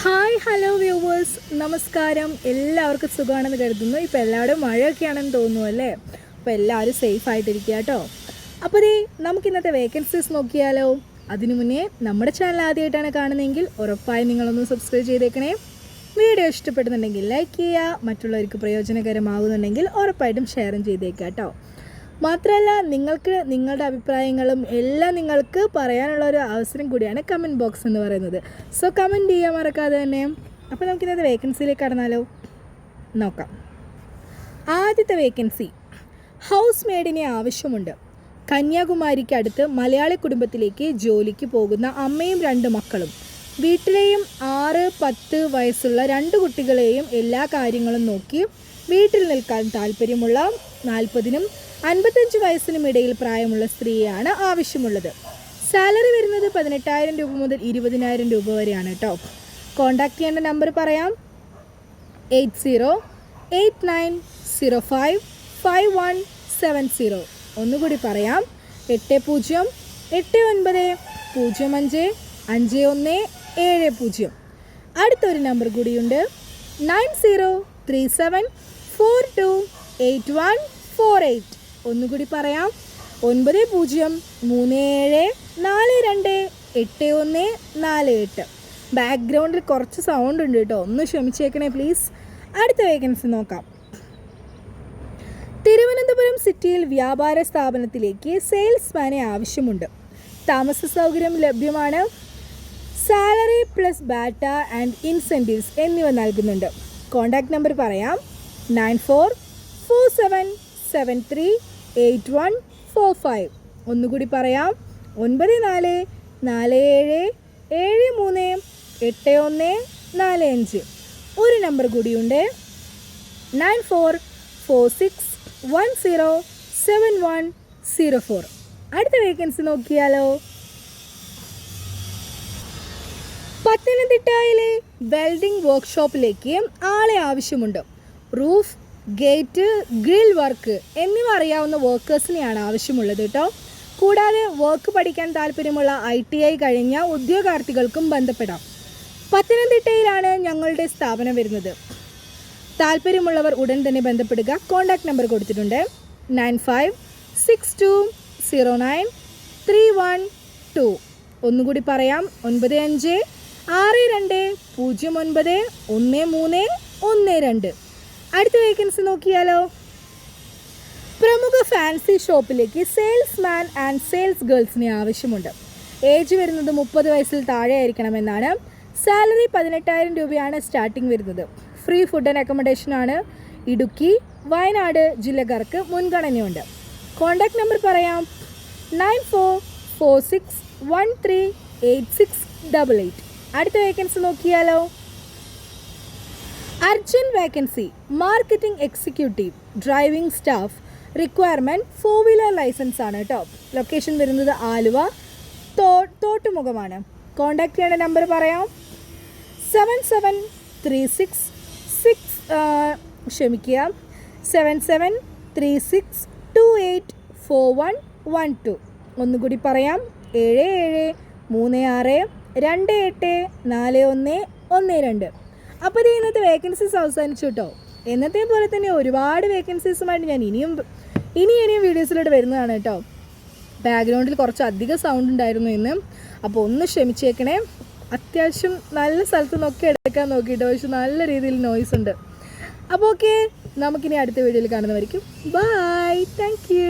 Hi hello viewers, നമസ്കാരം. എല്ലാവർക്കും സുഖമാണെന്ന് കരുതുന്നു. ഇപ്പോൾ എല്ലാവരും മഴയൊക്കെയാണെന്ന് തോന്നുന്നു അല്ലേ? അപ്പോൾ എല്ലാവരും സേഫ് ആയിട്ടിരിക്കുക കേട്ടോ. അപ്പോൾ നമുക്ക് ഇന്നത്തെ വേക്കൻസീസ് നോക്കിയാലോ. അതിനു മുന്നേ നമ്മുടെ ചാനൽ ആദ്യമായിട്ടാണ് കാണുന്നതെങ്കിൽ ഉറപ്പായും നിങ്ങളൊന്ന് സബ്സ്ക്രൈബ് ചെയ്തേക്കണേ. വീഡിയോ ഇഷ്ടപ്പെടുന്നുണ്ടെങ്കിൽ ലൈക്ക് ചെയ്യുക, മറ്റുള്ളവർക്ക് പ്രയോജനകരമാകുന്നുണ്ടെങ്കിൽ ഉറപ്പായിട്ടും ഷെയറും ചെയ്തേക്കുക കേട്ടോ. മാത്രമല്ല, നിങ്ങൾക്ക് നിങ്ങളുടെ അഭിപ്രായങ്ങളും എല്ലാം നിങ്ങൾക്ക് പറയാനുള്ള ഒരു അവസരം കൂടിയാണ് കമൻറ്റ് ബോക്സ് എന്ന് പറയുന്നത്. സോ കമൻറ്റ് ചെയ്യാൻ മറക്കാതെ തന്നെ. അപ്പോൾ നമുക്കിന്നത്തെ വേക്കൻസിയിലേക്ക് കടന്നാലോ. നോക്കാം. ആദ്യത്തെ വേക്കൻസി, ഹൗസ് മെയ്ഡിനെ ആവശ്യമുണ്ട്. കന്യാകുമാരിക്ക് അടുത്ത് മലയാളി കുടുംബത്തിലേക്ക് ജോലിക്ക് പോകുന്ന അമ്മയും 2 മക്കളും വീട്ടിലെയും 6-10 വയസ്സുള്ള 2 കുട്ടികളെയും എല്ലാ കാര്യങ്ങളും നോക്കി വീട്ടിൽ നിൽക്കാൻ താല്പര്യമുള്ള 40-നും 55 വയസ്സിനും ഇടയിൽ പ്രായമുള്ള സ്ത്രീയാണ് ആവശ്യമുള്ളത്. സാലറി വരുന്നത് 18,000 രൂപ മുതൽ 20,000 രൂപ വരെയാണ് കേട്ടോ. കോൺടാക്ട് ചെയ്യേണ്ട നമ്പർ പറയാം: 8089055170. ഒന്നുകൂടി പറയാം: 8089055170. അടുത്തൊരു നമ്പർ കൂടിയുണ്ട്: 9037428148. ഒന്നുകൂടി പറയാം: 9037428148. ബാക്ക്ഗ്രൗണ്ടിൽ കുറച്ച് സൗണ്ട് ഉണ്ട് കേട്ടോ, ഒന്ന് ക്ഷമിച്ചേക്കണേ പ്ലീസ്. അടുത്ത വേക്കൻസി നോക്കാം. തിരുവനന്തപുരം സിറ്റിയിൽ വ്യാപാര സ്ഥാപനത്തിലേക്ക് സെയിൽസ്മാനെ ആവശ്യമുണ്ട്. താമസ സൗകര്യം ലഭ്യമാണ്. Salary plus batta and incentives എന്നിവ നൽകുന്നുണ്ട്. കോൺടാക്ട് നമ്പർ പറയാം: 9447738145. ഒന്നുകൂടി പറയാം: 9447738145. ഒരു നമ്പർ കൂടിയുണ്ട്: 9446107104. അടുത്ത വേക്കൻസി നോക്കിയാലോ. പത്തനംതിട്ടയിലെ വെൽഡിംഗ് വർക്ക്ഷോപ്പിലേക്ക് ആളെ ആവശ്യമുണ്ട്. റൂഫ്, ഗേറ്റ്, ഗ്രിൽ വർക്ക് എന്നിവ അറിയാവുന്ന വർക്കേഴ്സിനെയാണ് ആവശ്യമുള്ളത് കേട്ടോ. കൂടാതെ വർക്ക് പഠിക്കാൻ താല്പര്യമുള്ള ITI കഴിഞ്ഞ ഉദ്യോഗാർത്ഥികൾക്കും ബന്ധപ്പെടാം. പത്തനംതിട്ടയിലാണ് ഞങ്ങളുടെ സ്ഥാപനം വരുന്നത്. താല്പര്യമുള്ളവർ ഉടൻ തന്നെ ബന്ധപ്പെടുക. കോൺടാക്ട് നമ്പർ കൊടുത്തിട്ടുണ്ട്: 9562093112. ഒന്നുകൂടി പറയാം: 9562091312. അടുത്ത വേക്കൻസി നോക്കിയാലോ. പ്രമുഖ ഫാൻസി ഷോപ്പിലേക്ക് സെയിൽസ്മാൻ ആൻഡ് സെയിൽസ് ഗേൾസിനെ ആവശ്യമുണ്ട്. ഏജ് വരുന്നത് 30 വയസ്സിൽ താഴെ ആയിരിക്കണമെന്നാണ്. സാലറി 18,000 രൂപയാണ് സ്റ്റാർട്ടിംഗ് വരുന്നത്. ഫ്രീ ഫുഡ് ആൻഡ് അക്കോമഡേഷൻ ആണ്. ഇടുക്കി, വയനാട് ജില്ലക്കാർക്ക് മുൻഗണനയുണ്ട്. കോൺടാക്ട് നമ്പർ പറയാം: 9446138688. അടുത്ത വേക്കൻസി നോക്കിയാലോ. Urgent vacancy, marketing executive, driving staff. Requirement four wheeler licence ആണ് കേട്ടോ. ലൊക്കേഷൻ വരുന്നത് ആലുവ തോട്ടുമുഖമാണ്. കോൺടാക്ട് ചെയ്യേണ്ട നമ്പർ പറയാം: 7736284112. ഒന്നുകൂടി പറയാം: 7736284112. അപ്പോൾ ഇന്നത്തെ വേക്കൻസീസ് അവസാനിച്ചു കേട്ടോ. എന്നത്തെ പോലെ തന്നെ ഒരുപാട് വേക്കൻസീസുമായിട്ട് ഞാൻ ഇനിയും വീഡിയോസിലോട്ട് വരുന്നതാണ് കേട്ടോ. ബാക്ക്ഗ്രൗണ്ടിൽ കുറച്ച് അധികം സൗണ്ട് ഉണ്ടായിരുന്നു ഇന്ന്, അപ്പോൾ ഒന്ന് ക്ഷമിച്ചേക്കണേ. അത്യാവശ്യം നല്ല സ്ഥലത്ത് നിന്നൊക്കെ എടുക്കാൻ നോക്കിയിട്ട്, പക്ഷെ നല്ല രീതിയിൽ നോയ്സ് ഉണ്ട്. അപ്പോൾ ഓക്കെ, നമുക്കിനി അടുത്ത വീഡിയോയിൽ കാണുന്നവരിക്കും. By, thank you.